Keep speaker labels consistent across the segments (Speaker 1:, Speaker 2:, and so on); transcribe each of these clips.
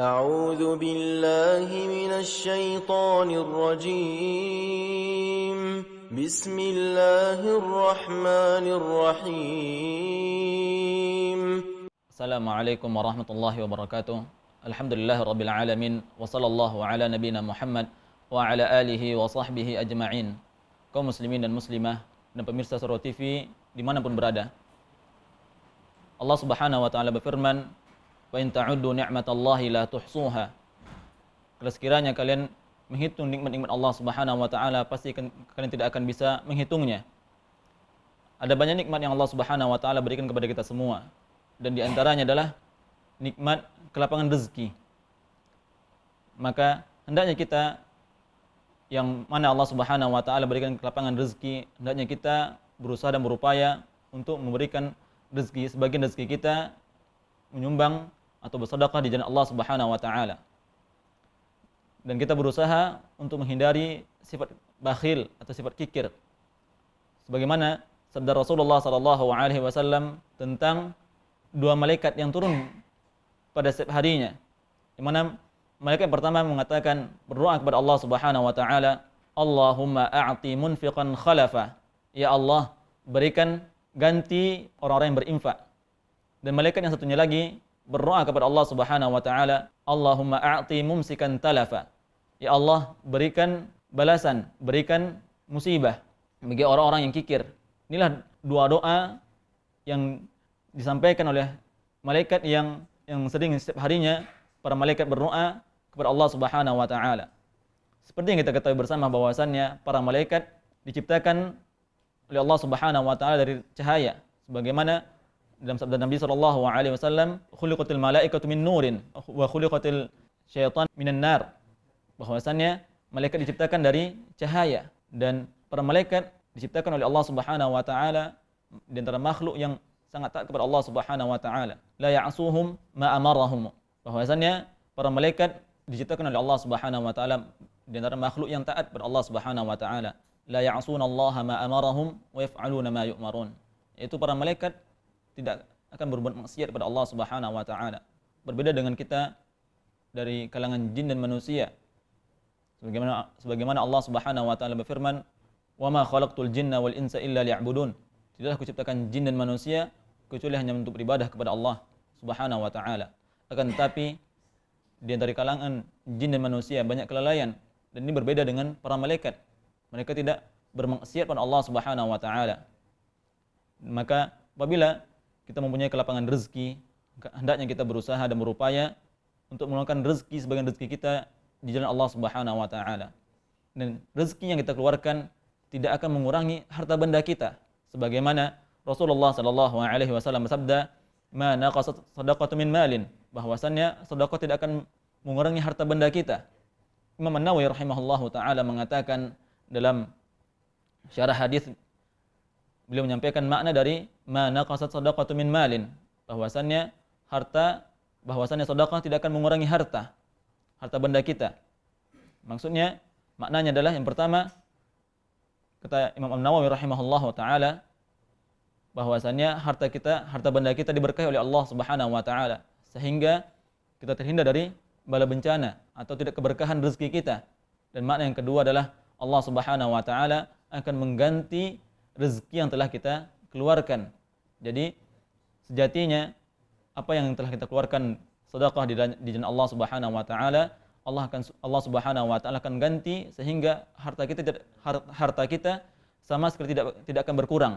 Speaker 1: أعوذ بالله من الشيطان الرجيم بسم الله الرحمن الرحيم
Speaker 2: Assalamualaikum warahmatullahi wabarakatuh. Alhamdulillah rabbil alamin wa sallallahu ala nabiyina Muhammad wa ala alihi wa sahbihi ajma'in. Kaum muslimin dan muslimah dan pemirsa Surau TV dimanapun berada, Allah Subhanahu wa taala berfirman, "Wa in ta'uddu ni'matallahi la tuhsuha." Kalau sekiranya kalian menghitung nikmat-nikmat Allah Subhanahu wa taala, pasti kalian tidak akan bisa menghitungnya. Ada banyak nikmat yang Allah Subhanahu wa taala berikan kepada kita semua, dan di antaranya adalah nikmat kelapangan rezeki. Maka hendaknya kita yang mana Allah Subhanahu wa taala berikan kelapangan rezeki, hendaknya kita berusaha dan berupaya untuk memberikan rezeki, sebagian rezeki kita menyumbang atau bersedekah di jalan Allah Subhanahu wa taala. Dan kita berusaha untuk menghindari sifat bakhil atau sifat kikir. Sebagaimana sabda Rasulullah sallallahu alaihi wasallam tentang dua malaikat yang turun pada setiap harinya, di mana malaikat pertama mengatakan, berdoa kepada Allah Subhanahu wa taala, Allahumma a'ti munfiqan khalafa, ya Allah, berikan ganti orang-orang yang berinfak. Dan malaikat yang satunya lagi berdoa kepada Allah Subhanahu wa taala, Allahumma a'ti mumsikan talafa, ya Allah, berikan balasan, berikan musibah bagi orang-orang yang kikir. Inilah dua doa yang disampaikan oleh malaikat yang sering setiap harinya para malaikat berdoa kepada Allah Subhanahu wa taala. Seperti yang kita ketahui bersama bahwasannya para malaikat diciptakan oleh Allah Subhanahu wa taala dari cahaya, sebagaimana dalam sabda Nabi sallallahu alaihi wasallam, khuliqatil malaikatu min nurin wa khuliqatil syaitan minan nar. Bahwasannya malaikat diciptakan dari cahaya, dan para malaikat diciptakan oleh Allah Subhanahu wa taala di antara makhluk yang sangat taat kepada Allah Subhanahu wa taala. La ya'suhum ma amarahum. Bahwasannya para malaikat diciptakan oleh Allah Subhanahu wa taala di antara makhluk yang taat kepada Allah Subhanahu wa taala. La ya'sunallaha ma amarahum wa yaf'aluna ma yu'marun. Yaitu para malaikat tidak akan berbuat maksiat kepada Allah Subhanahu wa taala. Berbeda dengan kita dari kalangan jin dan manusia. Sebagaimana Allah Subhanahu wa taala berfirman, "Wa ma khalaqtul jinna wal insa illa liya'budun." Tidaklah kuciptakan jin dan manusia kecuali hanya untuk beribadah kepada Allah Subhanahu wa taala. Akan tetapi di antara kalangan jin dan manusia banyak kelalaian, dan ini berbeda dengan para malaikat. Mereka tidak bermaksiat pada Allah Subhanahu wa taala. Maka apabila kita mempunyai kelapangan rezeki, hendaknya kita berusaha dan berupaya untuk mengeluarkan rezeki sebagian rezeki kita di jalan Allah Subhanahu wa taala. Dan rezeki yang kita keluarkan tidak akan mengurangi harta benda kita. Sebagaimana Rasulullah sallallahu alaihi wasallam bersabda, "Ma naqasat shadaqatu min malin." Bahwasannya sedekah tidak akan mengurangi harta benda kita. Imam An-Nawawi rahimahullahu taala mengatakan dalam syarah hadis, beliau menyampaikan makna dari ma naqasat shadaqatu min malin, bahwasannya sedekah tidak akan mengurangi harta benda kita. Maksudnya maknanya adalah yang pertama, kata Imam An-Nawawi rahimahullahu taala, bahwasannya harta benda kita diberkahi oleh Allah Subhanahu wa taala, sehingga kita terhindar dari bala bencana atau tidak keberkahan rezeki kita. Dan makna yang kedua adalah Allah Subhanahu wa taala akan mengganti rezeki yang telah kita keluarkan. Jadi sejatinya apa yang telah kita keluarkan sedekah di jalan Allah Subhanahu wa taala, Allah Subhanahu wa taala akan ganti sehingga harta kita sama sekali tidak akan berkurang.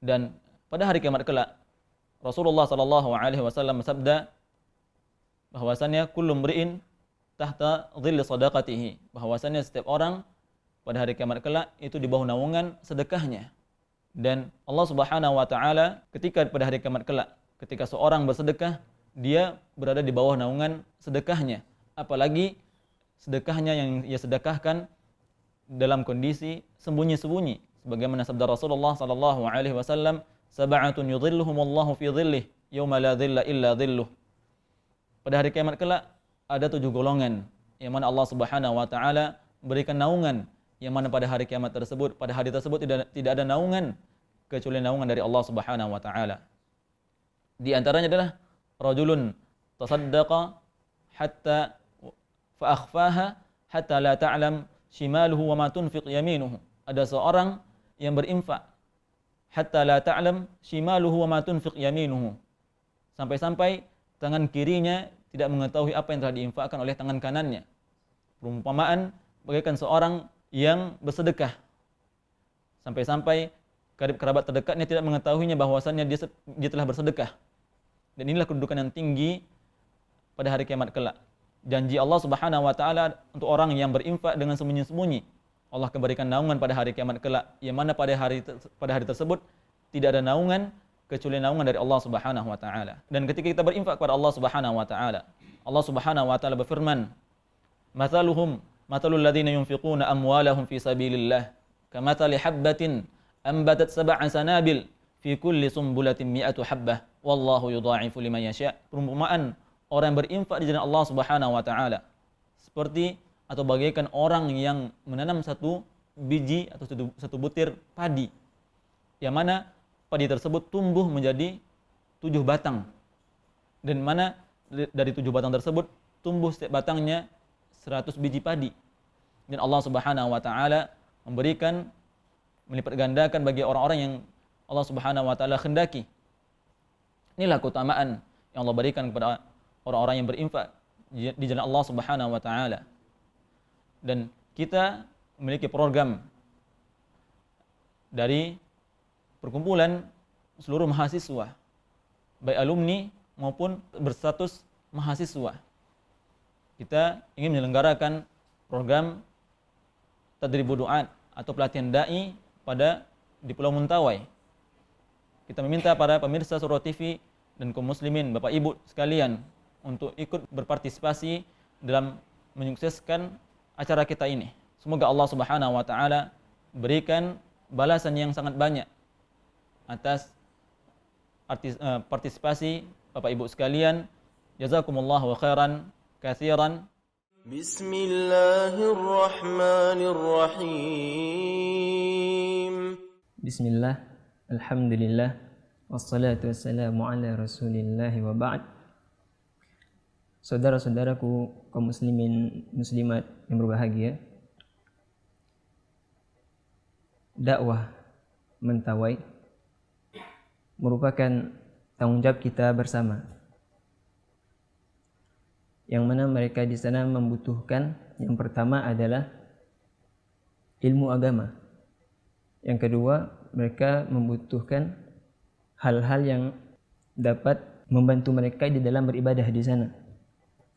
Speaker 2: Dan pada hari kiamat kelak, Rasulullah sallallahu alaihi wasallam bersabda bahwasannya kullu mri'in tahta dhilli shadaqatihi, bahwasannya setiap orang pada hari kiamat kelak itu di bawah naungan sedekahnya. Dan Allah Subhanahu wa taala ketika pada hari kiamat kelak, ketika seorang bersedekah, dia berada di bawah naungan sedekahnya. Apalagi sedekahnya yang ia sedekahkan dalam kondisi sembunyi-sembunyi. Sebagaimana sabda Rasulullah sallallahu alaihi wasallam, "Sab'atun yudhilluhumullahu fi dhillih yauma la dhilla illa dhilluh." Pada hari kiamat kelak ada 7 golongan yang mana Allah Subhanahu wa taala berikan naungan, yang mana pada hari kiamat tersebut, pada hari tersebut tidak ada naungan kecuali naungan dari Allah Subhanahu wa taala. Di antaranya adalah rajulun tasaddaqa hatta fa akhfaha hatta la ta'lam shimaluhu wa ma tunfiq yaminuhu. Ada seorang yang berinfak hatta la ta'lam shimaluhu wa ma tunfiq yaminuhu. Sampai-sampai tangan kirinya tidak mengetahui apa yang telah diinfakkan oleh tangan kanannya. Perumpamaan bagaikan seorang yang bersedekah. Sampai-sampai karib kerabat terdekatnya tidak mengetahuinya bahwasannya dia telah bersedekah. Dan inilah kedudukan yang tinggi pada hari kiamat kelak. Janji Allah Subhanahu wa taala untuk orang yang berinfak dengan sembunyi-sembunyi. Allah akan berikan naungan pada hari kiamat kelak, yang mana pada hari tersebut tidak ada naungan kecuali naungan dari Allah Subhanahu wa taala. Dan ketika kita berinfak kepada Allah Subhanahu wa taala, Allah Subhanahu wa taala berfirman, "Mathalul ladzina yunfiquna amwalahum fi sabilillah, kamathali habbatin anbatat sab'a sanabil fi kulli sumbulatin mi'atu habbah, wallahu yudha'ifu liman yasha." Perumpamaan orang yang berinfak di jalan Allah Subhanahu wa taala seperti atau bagaikan orang yang menanam satu biji atau satu butir padi, yang mana padi tersebut tumbuh menjadi 7 batang, dan mana dari 7 batang tersebut tumbuh setiap batangnya 100 biji padi, dan Allah Subhanahu wa taala memberikan, melipat gandakan bagi orang-orang yang Allah Subhanahu wa taala kehendaki. Inilah keutamaan yang Allah berikan kepada orang-orang yang berinfak di jalan Allah Subhanahu wa taala. Dan kita memiliki program dari perkumpulan seluruh mahasiswa, baik alumni maupun berstatus mahasiswa. Kita ingin menyelenggarakan program tadribud du'at atau pelatihan dai di Pulau Mentawai. Kita meminta para pemirsa Surau TV dan kaum muslimin, Bapak Ibu sekalian, untuk ikut berpartisipasi dalam menyukseskan acara kita ini. Semoga Allah Subhanahu wa taala berikan balasan yang sangat banyak atas partisipasi Bapak Ibu sekalian. Jazakumullahu khairan katsiran.
Speaker 1: Bismillahirrahmanirrahim.
Speaker 3: Bismillah, alhamdulillah, wassalatu wassalamu ala rasulillah wa ba'd. Saudara-saudaraku kaum muslimin muslimat yang berbahagia, dakwah Mentawai merupakan tanggung jawab kita bersama, yang mana mereka di sana membutuhkan, yang pertama adalah ilmu agama, yang kedua mereka membutuhkan hal-hal yang dapat membantu mereka di dalam beribadah di sana,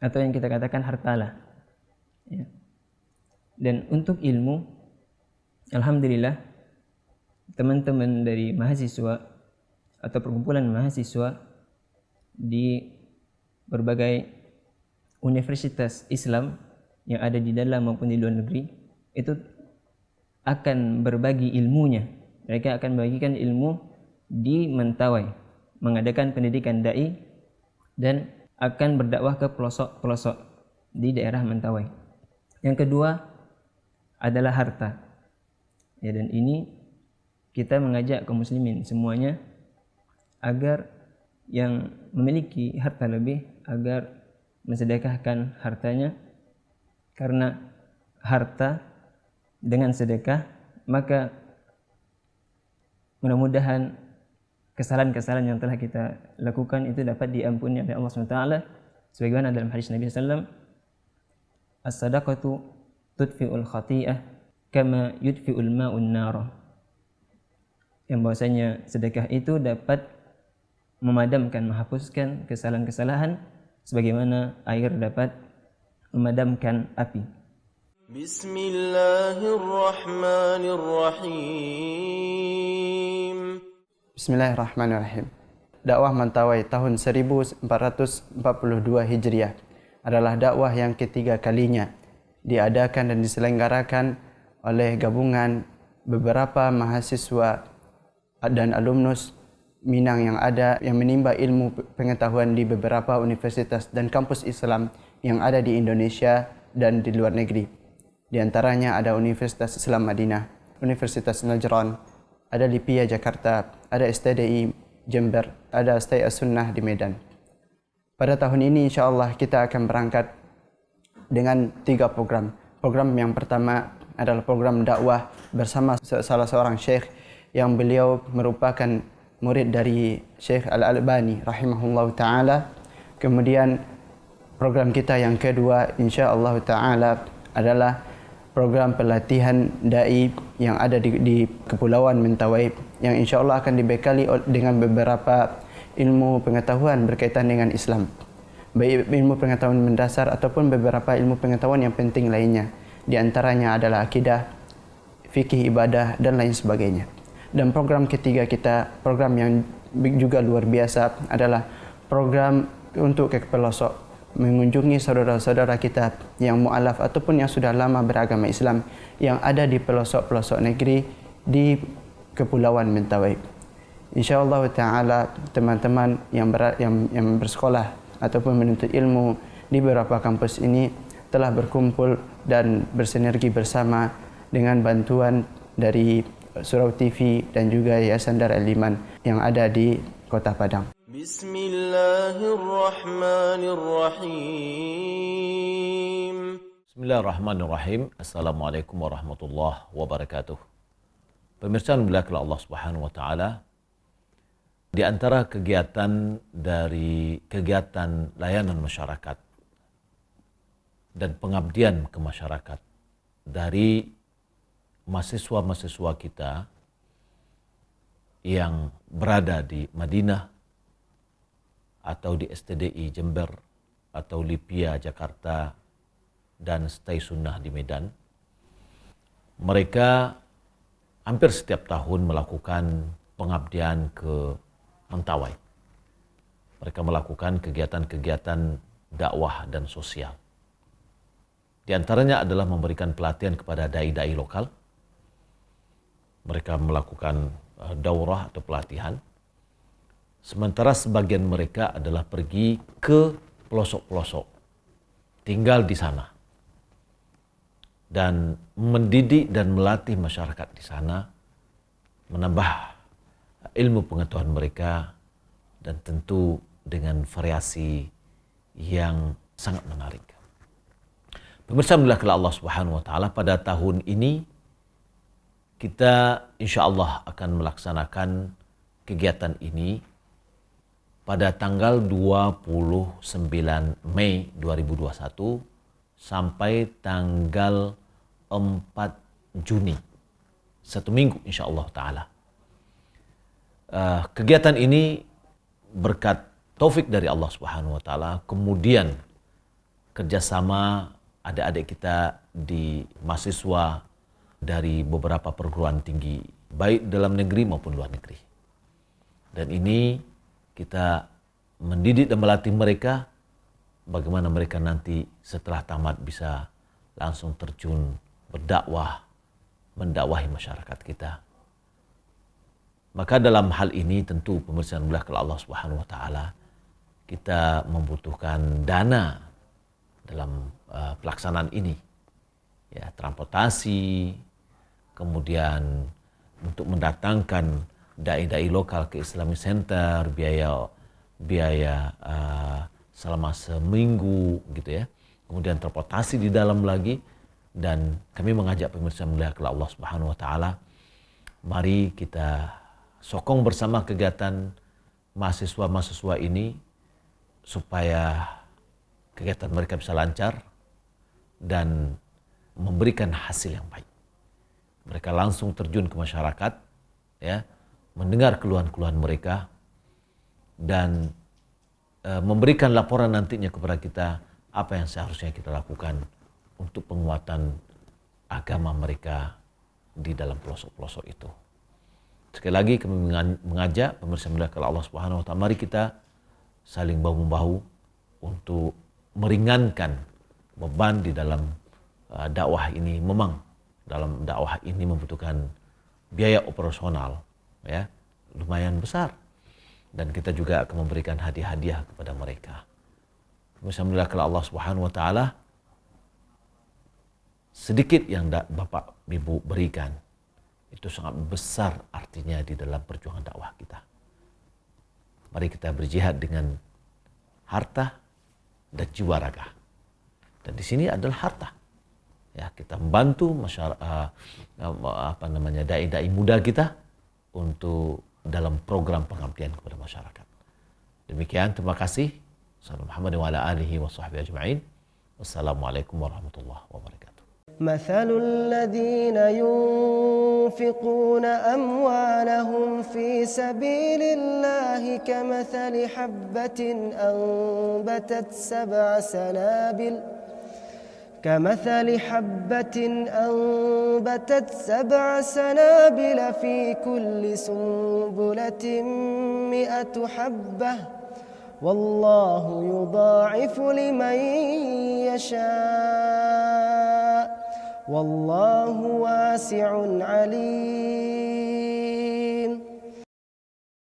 Speaker 3: atau yang kita katakan hartalah. Ya. Dan untuk ilmu, alhamdulillah, teman-teman dari mahasiswa atau perkumpulan mahasiswa di berbagai universitas Islam yang ada di dalam maupun di luar negeri itu akan berbagi ilmunya. Mereka akan membagikan ilmu di Mentawai, mengadakan pendidikan dai dan akan berdakwah ke pelosok-pelosok di daerah Mentawai. Yang kedua adalah harta. Ya, dan ini kita mengajak kaum muslimin semuanya agar yang memiliki harta lebih agar mensedekahkan hartanya, karena harta dengan sedekah maka mudah-mudahan kesalahan-kesalahan yang telah kita lakukan itu dapat diampuni oleh Allah SWT, sebagaimana dalam hadis Nabi SAW, as-sadaqatu tudfi'ul khati'ah kama yudfi'ul ma'un nar, yang bahwasanya sedekah itu dapat memadamkan, menghapuskan kesalahan-kesalahan sebagaimana air dapat memadamkan api.
Speaker 1: Bismillahirrahmanirrahim.
Speaker 4: Bismillahirrahmanirrahim. Dakwah Mentawai tahun 1442 Hijriah adalah dakwah yang ketiga kalinya diadakan dan diselenggarakan oleh gabungan beberapa mahasiswa dan alumnus Minang yang ada, yang menimba ilmu pengetahuan di beberapa universitas dan kampus Islam yang ada di Indonesia dan di luar negeri. Di antaranya ada Universitas Islam Madinah, Universitas Najran, ada Lipia Jakarta, ada STDI Jember, ada Astai As-Sunnah di Medan. Pada tahun ini insya-Allah kita akan berangkat dengan 3 program. Program yang pertama adalah program dakwah bersama salah seorang syekh yang beliau merupakan murid dari Syekh Al-Albani rahimahullah ta'ala. Kemudian program kita yang kedua insya-Allah ta'ala adalah program pelatihan da'i yang ada di Kepulauan Mentawai, yang insya-Allah akan dibekali dengan beberapa ilmu pengetahuan berkaitan dengan Islam, baik ilmu pengetahuan mendasar ataupun beberapa ilmu pengetahuan yang penting lainnya. Di antaranya adalah akidah, fikih, ibadah, dan lain sebagainya. Dan program ketiga kita, program yang juga luar biasa, adalah program untuk ke pelosok, mengunjungi saudara-saudara kita yang mu'alaf ataupun yang sudah lama beragama Islam yang ada di pelosok-pelosok negeri di Kepulauan Mentawai. InsyaAllah ta'ala teman-teman yang bersekolah ataupun menuntut ilmu di beberapa kampus ini telah berkumpul dan bersinergi bersama dengan bantuan dari Surau TV dan juga Yayasan Darul Iman yang ada di Kota Padang.
Speaker 1: Bismillahirrahmanirrahim.
Speaker 5: Bismillahirrahmanirrahim. Assalamualaikum warahmatullahi wabarakatuh. Pemirsa yang dimuliakan Allah Subhanahu wa taala, di antara kegiatan layanan masyarakat dan pengabdian ke masyarakat dari mahasiswa-mahasiswa kita yang berada di Madinah atau di STDI Jember atau Lipia Jakarta dan Stay Sunnah di Medan, mereka hampir setiap tahun melakukan pengabdian ke Mentawai. Mereka melakukan kegiatan-kegiatan dakwah dan sosial. Di antaranya adalah memberikan pelatihan kepada dai-dai lokal. Mereka melakukan daurah atau pelatihan. Sementara sebagian mereka adalah pergi ke pelosok-pelosok, tinggal di sana, dan mendidik dan melatih masyarakat di sana, menambah ilmu pengetahuan mereka, dan tentu dengan variasi yang sangat menarik. Pemirsa dimuliakan Allah Subhanahu wa taala, pada tahun ini kita insya-Allah akan melaksanakan kegiatan ini pada tanggal 29 Mei 2021 sampai tanggal 4 Juni, 1 minggu insya-Allah taala. Kegiatan ini berkat taufik dari Allah Subhanahu wa taala, kemudian kerjasama adik-adik kita di mahasiswa dari beberapa perguruan tinggi, baik dalam negeri maupun luar negeri. Dan ini kita mendidik dan melatih mereka bagaimana mereka nanti setelah tamat bisa langsung terjun berdakwah, mendakwahi masyarakat kita. Maka dalam hal ini tentu pemirsa yang dimuliakan Allah Subhanahu wa taala, kita membutuhkan dana dalam pelaksanaan ini. Ya, transportasi, kemudian untuk mendatangkan dai-dai lokal ke Islamic Center, biaya selama seminggu gitu ya. Kemudian transportasi di dalam lagi, dan kami mengajak pemirsa yang dimuliakan Allah Subhanahu wa taala, mari kita sokong bersama kegiatan mahasiswa-mahasiswa ini supaya kegiatan mereka bisa lancar dan memberikan hasil yang baik. Mereka langsung terjun ke masyarakat, ya, mendengar keluhan-keluhan mereka dan memberikan laporan nantinya kepada kita apa yang seharusnya kita lakukan untuk penguatan agama mereka di dalam pelosok-pelosok itu. Sekali lagi kami mengajak pemirsa dimuliakan Allah Subhanahu wa taala, mari kita saling bahu-membahu untuk meringankan beban di dalam dakwah ini. Memang dalam dakwah ini membutuhkan biaya operasional, ya, lumayan besar, dan kita juga akan memberikan hadiah-hadiah kepada mereka. Pemirsa dimuliakan Allah Subhanahu wa taala, sedikit yang Bapak Ibu berikan itu sangat besar artinya di dalam perjuangan dakwah kita. Mari kita berjihad dengan harta dan jiwa raga. Dan di sini adalah harta. Ya, kita membantu dai-dai muda kita untuk dalam program pengabdian kepada masyarakat. Demikian, terima kasih. Muhammad wa ala alihi wa sahbihi ajma'in. Wassalamualaikum warahmatullahi wabarakatuh.
Speaker 1: مثل الذين ينفقون أموالهم في سبيل الله كمثل حبة أنبتت 7 سنابل في كل سنبلة 100 حبة والله يضاعف لمن يشاء والله واسع عليم.